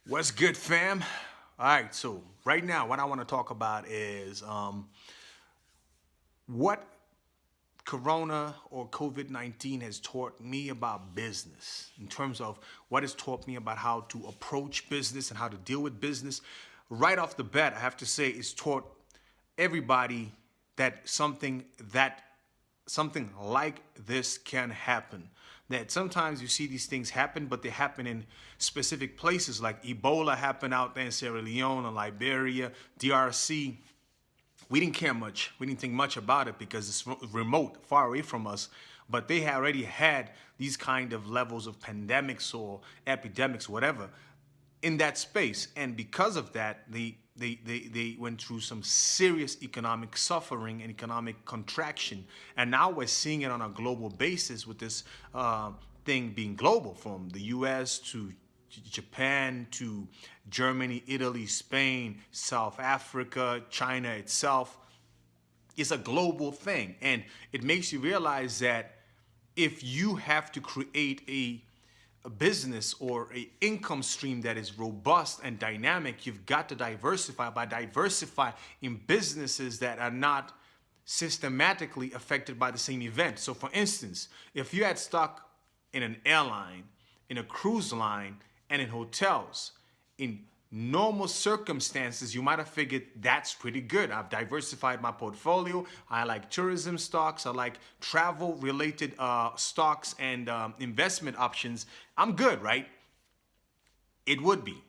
What's good, fam? All right, so right now, what I want to talk about is what Corona or COVID 19 has taught me about business in terms of what it's taught me about how to approach business and how to deal with business. Right off the bat, I have to say, it's taught everybody that something like this can happen. That sometimes you see these things happen, but they happen in specific places, like Ebola happened out there in Sierra Leone and Liberia, DRC. We didn't care much. We didn't think much about it because it's remote, far away from us. But they had already had these kind of levels of pandemics or epidemics, whatever, in that space. And because of that, they went through some serious economic suffering and economic contraction. And now we're seeing it on a global basis with this thing being global, from the US to Japan to Germany, Italy, Spain, South Africa, China itself. It's a global thing. And it makes you realize that if you have to create a business or a income stream that is robust and dynamic, you've got to diversify. By diversify in businesses that are not systematically affected by the same event. So for instance, if you had stock in an airline, in a cruise line, and in hotels, in normal circumstances, you might have figured that's pretty good. I've diversified my portfolio. I like tourism stocks. I like travel related stocks and investment options. I'm good, right? It would be.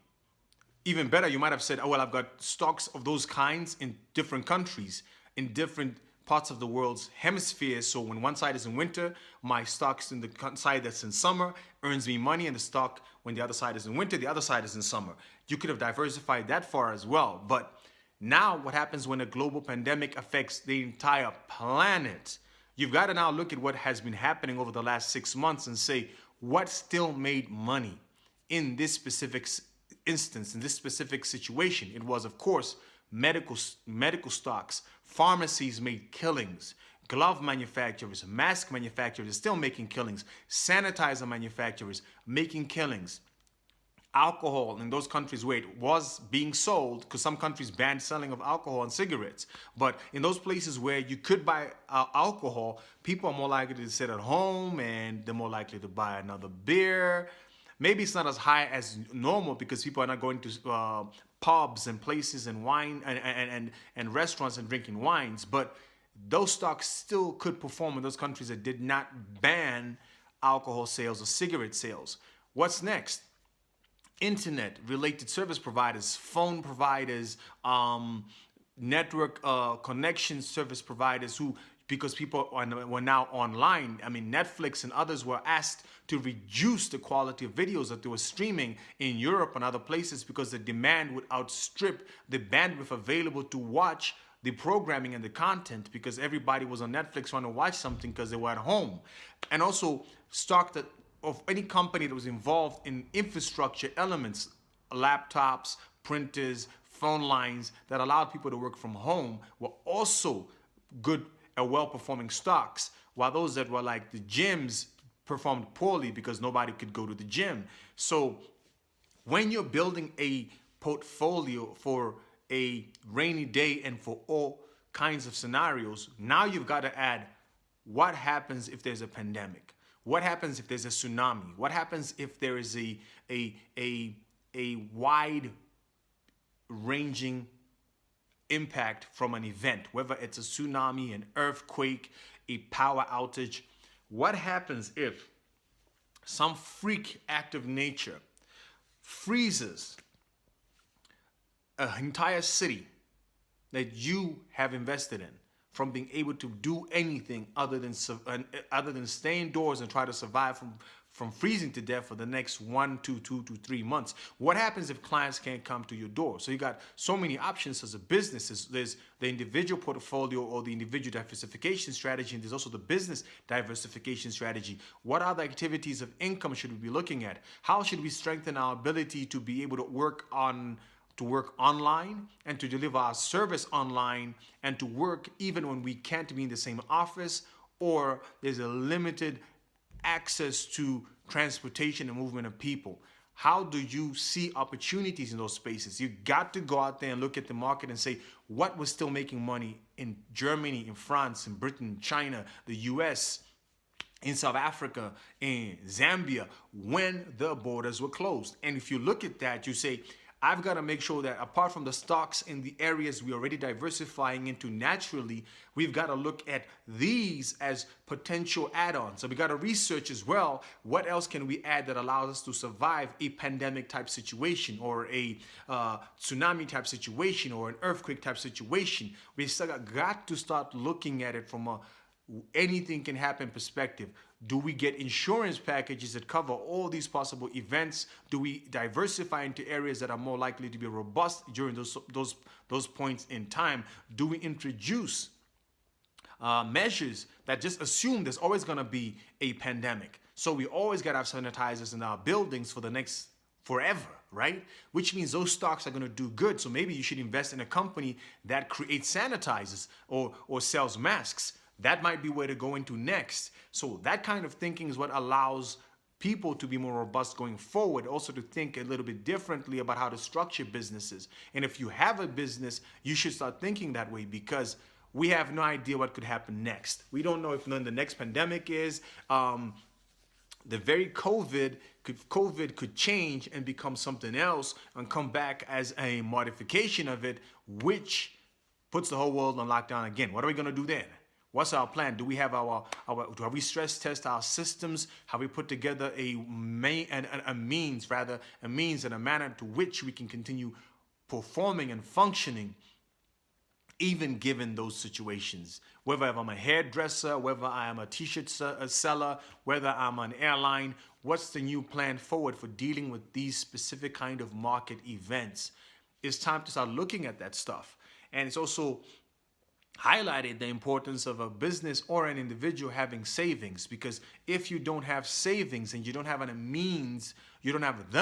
Even better, you might have said, oh, well, I've got stocks of those kinds in different countries, in different parts of the world's hemispheres. So when one side is in winter, my stock's in the side that's in summer, earns me money, and the stock, when the other side is in winter, the other side is in summer. You could have diversified that far as well. But now what happens when a global pandemic affects the entire planet? You've got to now look at what has been happening over the last 6 months and say, what still made money in this specific instance, in this specific situation? It was, of course, medical stocks. Pharmacies made killings. Glove manufacturers, mask manufacturers are still making killings. Sanitizer manufacturers making killings. Alcohol in those countries where it was being sold, because some countries banned selling of alcohol and cigarettes, but in those places where you could buy alcohol, people are more likely to sit at home and they're more likely to buy another beer. Maybe it's not as high as normal because people are not going to pubs and places and wine and restaurants and drinking wines, but those stocks still could perform in those countries that did not ban alcohol sales or cigarette sales. What's next? Internet related service providers, phone providers, network connection service providers, who, because people were now online. I mean, Netflix and others were asked to reduce the quality of videos that they were streaming in Europe and other places because the demand would outstrip the bandwidth available to watch the programming and the content, because everybody was on Netflix trying to watch something because they were at home. And also stock that of any company that was involved in infrastructure elements, laptops, printers, phone lines that allowed people to work from home, were also good and well-performing stocks, while those that were like the gyms performed poorly because nobody could go to the gym. So when you're building a portfolio for a rainy day and for all kinds of scenarios, now you've got to add, what happens if there's a pandemic? What happens if there's a tsunami? What happens if there is a wide ranging impact from an event, whether it's a tsunami, an earthquake, a power outage? What happens if some freak act of nature freezes an entire city that you have invested in from being able to do anything other than stay indoors and try to survive from freezing to death for the next 1 to 2 to 3 months? What happens if clients can't come to your door? So you got so many options as a business. There's the individual portfolio or the individual diversification strategy, and there's also the business diversification strategy. What other activities of income should we be looking at? How should we strengthen our ability to be able to work online and to deliver our service online and to work even when we can't be in the same office, or there's a limited access to transportation and movement of people? How do you see opportunities in those spaces? You got to go out there and look at the market and say what was still making money in Germany, in France, in Britain, China, the US, in South Africa, in Zambia, when the borders were closed. And if you look at that, you say, I've got to make sure that apart from the stocks in the areas we're already diversifying into naturally, we've got to look at these as potential add-ons. So we got to research as well, what else can we add that allows us to survive a pandemic type situation or a tsunami type situation or an earthquake type situation. We still got to start looking at it from a anything can happen perspective. Do we get insurance packages that cover all these possible events? Do we diversify into areas that are more likely to be robust during those points in time? Do we introduce measures that just assume there's always going to be a pandemic? So we always got to have sanitizers in our buildings for the next forever, right? Which means those stocks are going to do good. So maybe you should invest in a company that creates sanitizers or sells masks. That might be where to go into next. So that kind of thinking is what allows people to be more robust going forward, also to think a little bit differently about how to structure businesses. And if you have a business, you should start thinking that way because we have no idea what could happen next. We don't know if the next pandemic is. The very COVID could change and become something else and come back as a modification of it, which puts the whole world on lockdown again. What are we going to do then? What's our plan? Do we have have we stress test our systems? Have we put together a means and a manner to which we can continue performing and functioning even given those situations? Whether I'm a hairdresser, whether I am a t-shirt seller, whether I'm an airline, what's the new plan forward for dealing with these specific kind of market events? It's time to start looking at that stuff. And it's also highlighted the importance of a business or an individual having savings, because if you don't have savings and you don't have the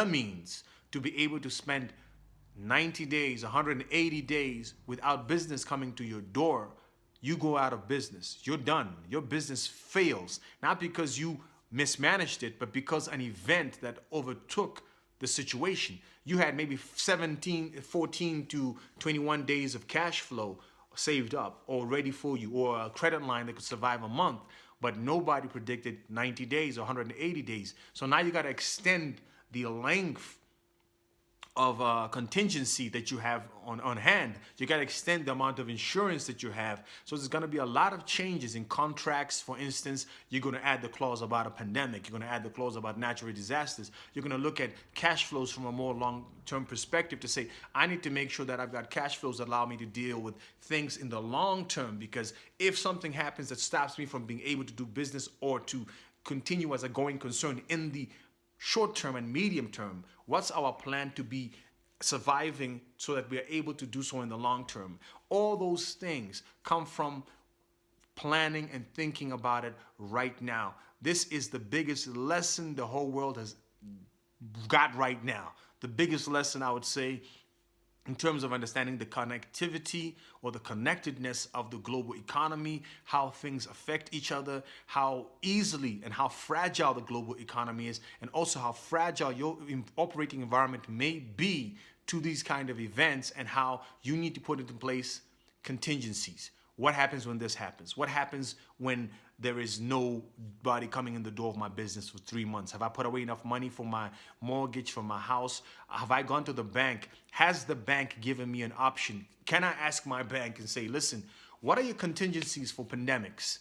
means to be able to spend 90 days, 180 days without business coming to your door, you go out of business. You're done. Your business fails, not because you mismanaged it, but because an event that overtook the situation. You had maybe 14 to 21 days of cash flow saved up or ready for you, or a credit line that could survive a month, but nobody predicted 90 days or 180 days. So now you got to extend the length of contingency that you have on hand. You got to extend the amount of insurance that you have. So there's going to be a lot of changes in contracts. For instance, you're going to add the clause about a pandemic. You're going to add the clause about natural disasters. You're going to look at cash flows from a more long-term perspective to say, I need to make sure that I've got cash flows that allow me to deal with things in the long term, because if something happens that stops me from being able to do business or to continue as a going concern in the short term and medium term, what's our plan to be surviving so that we are able to do so in the long term? All those things come from planning and thinking about it right now. This is the biggest lesson the whole world has got right now. The biggest lesson, I would say, in terms of understanding the connectivity or the connectedness of the global economy, how things affect each other, how easily and how fragile the global economy is, and also how fragile your operating environment may be to these kind of events, and how you need to put into place contingencies. What happens when this happens? What happens when there is nobody coming in the door of my business for 3 months? Have I put away enough money for my mortgage, for my house? Have I gone to the bank? Has the bank given me an option? Can I ask my bank and say, listen, what are your contingencies for pandemics?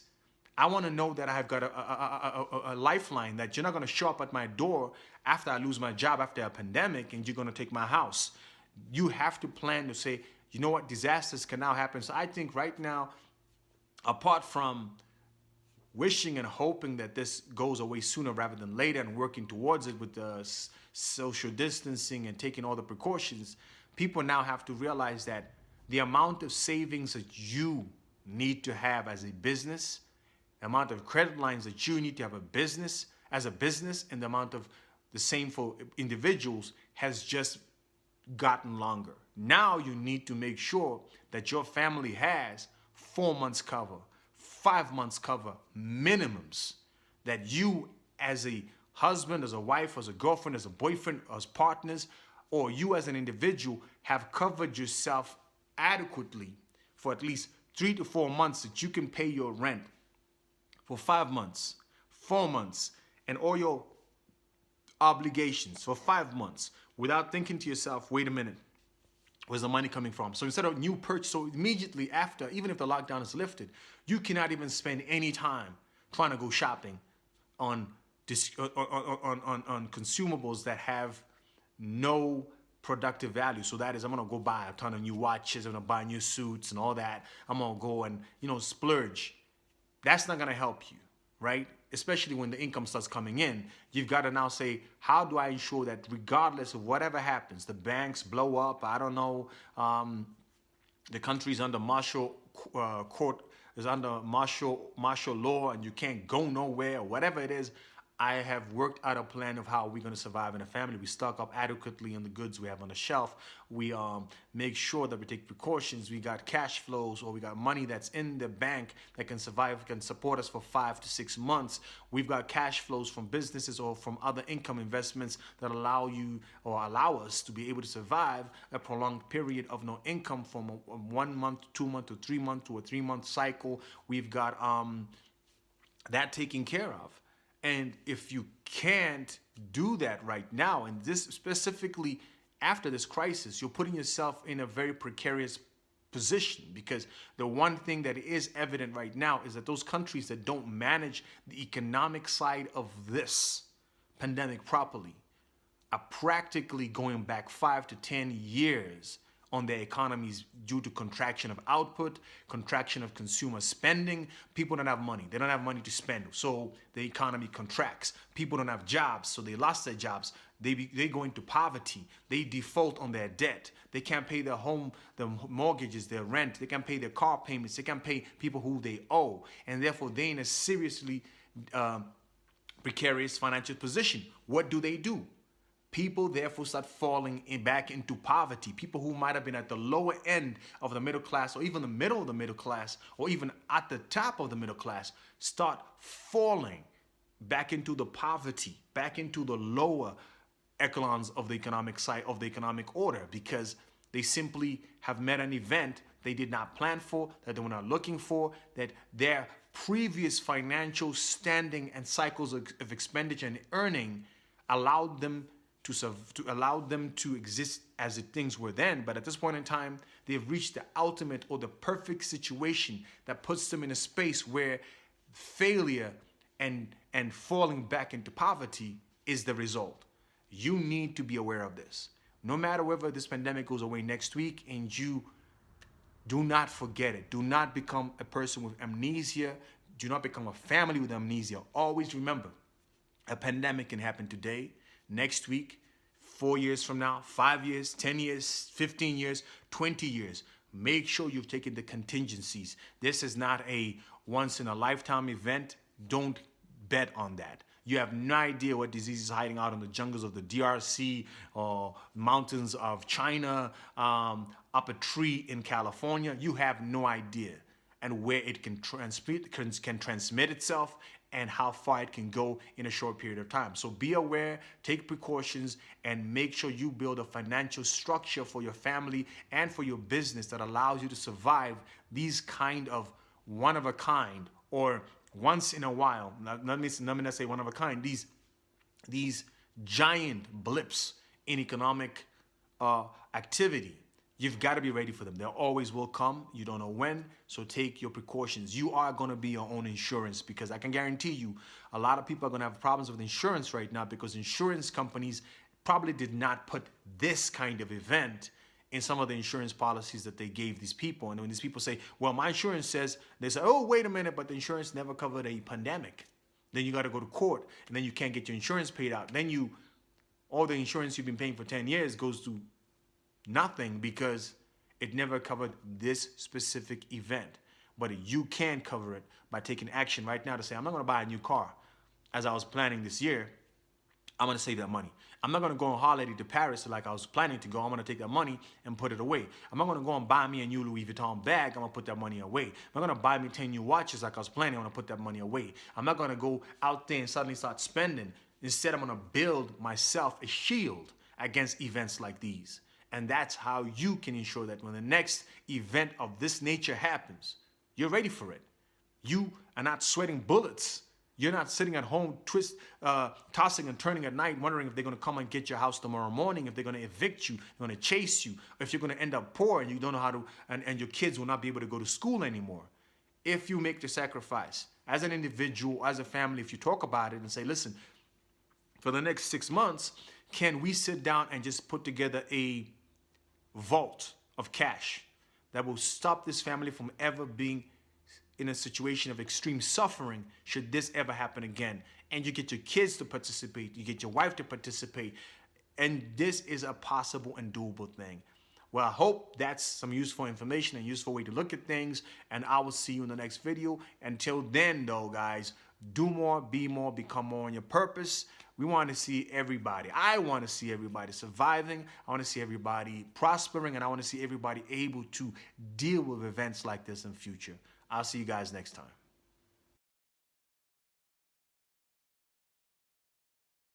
I want to know that I've got a lifeline, that you're not going to show up at my door after I lose my job after a pandemic and you're going to take my house. You have to plan to say, you know what, disasters can now happen. So I think right now, apart from wishing and hoping that this goes away sooner rather than later and working towards it with the social distancing and taking all the precautions, people now have to realize that the amount of savings that you need to have as a business, the amount of credit lines that you need to have as a business, and the amount of the same for individuals has just gotten longer. Now you need to make sure that your family has 4 months cover, 5 months cover minimums, that you as a husband, as a wife, as a girlfriend, as a boyfriend, as partners, or you as an individual have covered yourself adequately for at least 3 to 4 months that you can pay your rent for 5 months, 4 months, and all your obligations for 5 months without thinking to yourself, wait a minute, where's the money coming from? So instead of new purchase, so immediately after, even if the lockdown is lifted, you cannot even spend any time trying to go shopping on consumables that have no productive value. So that is, I'm gonna go buy a ton of new watches, I'm gonna buy new suits and all that. I'm gonna go and splurge. That's not gonna help you, right? Especially when the income starts coming in, you've got to now say, how do I ensure that regardless of whatever happens, the banks blow up, I don't know, the country's under martial court, is under martial law, and you can't go nowhere, or whatever it is, I have worked out a plan of how we're going to survive in a family. We stock up adequately on the goods we have on the shelf. We make sure that we take precautions. We got cash flows, or we got money that's in the bank that can survive, can support us for 5 to 6 months. We've got cash flows from businesses or from other income investments that allow you or allow us to be able to survive a prolonged period of no income from a 1 month, 2 month to 3 month to a 3 month cycle. We've got that taken care of. And if you can't do that right now, and this specifically after this crisis, you're putting yourself in a very precarious position, because the one thing that is evident right now is that those countries that don't manage the economic side of this pandemic properly are practically going back 5 to 10 years on their economies due to contraction of output, contraction of consumer spending. People don't have money. They don't have money to spend, so the economy contracts. People don't have jobs, so they lost their jobs. They go into poverty. They default on their debt. They can't pay their home, their mortgages, their rent. They can't pay their car payments. They can't pay people who they owe. And therefore, they're in a seriously precarious financial position. What do? People therefore start falling back into poverty. People who might have been at the lower end of the middle class, or even the middle of the middle class, or even at the top of the middle class, start falling back into the poverty, back into the lower echelons of the economic side of the economic order, because they simply have met an event they did not plan for, that they were not looking for, that their previous financial standing and cycles of expenditure and earning allowed them to exist as if things were then. But at this point in time, they've reached the ultimate or the perfect situation that puts them in a space where failure and falling back into poverty is the result. You need to be aware of this. No matter whether this pandemic goes away next week, and you do not forget it. Do not become a person with amnesia. Do not become a family with amnesia. Always remember, a pandemic can happen today, next week, 4 years from now, 5 years, 10 years, 15 years, 20 years. Make sure you've taken the contingencies. This is not a once in a lifetime event. Don't bet on that. You have no idea what disease is hiding out in the jungles of the DRC or mountains of China, up a tree in California. You have no idea, and where it can transmit itself, and how far it can go in a short period of time. So be aware, take precautions, and make sure you build a financial structure for your family and for your business that allows you to survive these kind of one-of-a-kind, or once in a while, let me not say one of a kind, these giant blips in economic activity. You've got to be ready for them. They always will come. You don't know when, so take your precautions. You are going to be your own insurance, because I can guarantee you a lot of people are going to have problems with insurance right now, because insurance companies probably did not put this kind of event in some of the insurance policies that they gave these people. And when these people say, well, my insurance says, they say, oh, wait a minute, but the insurance never covered a pandemic. Then you got to go to court, and then you can't get your insurance paid out. Then all the insurance you've been paying for 10 years goes to nothing, because it never covered this specific event. But you can cover it by taking action right now to say, I'm not going to buy a new car as I was planning this year. I'm going to save that money. I'm not going to go on holiday to Paris like I was planning to go. I'm going to take that money and put it away. I'm not going to go and buy me a new Louis Vuitton bag. I'm going to put that money away. I'm not going to buy me 10 new watches like I was planning. I'm going to put that money away. I'm not going to go out there and suddenly start spending. Instead, I'm going to build myself a shield against events like these. And that's how you can ensure that when the next event of this nature happens, you're ready for it. You are not sweating bullets. You're not sitting at home tossing and turning at night wondering if they're going to come and get your house tomorrow morning, if they're going to evict you, they're going to chase you, if you're going to end up poor and you don't know how to, and your kids will not be able to go to school anymore. If you make the sacrifice as an individual, as a family, if you talk about it and say, listen, for the next 6 months, can we sit down and just put together a vault of cash that will stop this family from ever being in a situation of extreme suffering should this ever happen again? And you get your kids to participate, you get your wife to participate, and this is a possible and doable thing. Well, I hope that's some useful information and useful way to look at things, and I will see you in the next video. Until then, though, guys, do more, be more, become more on your purpose. We want to see everybody. I want to see everybody surviving. I want to see everybody prospering, and I want to see everybody able to deal with events like this in the future. I'll see you guys next time.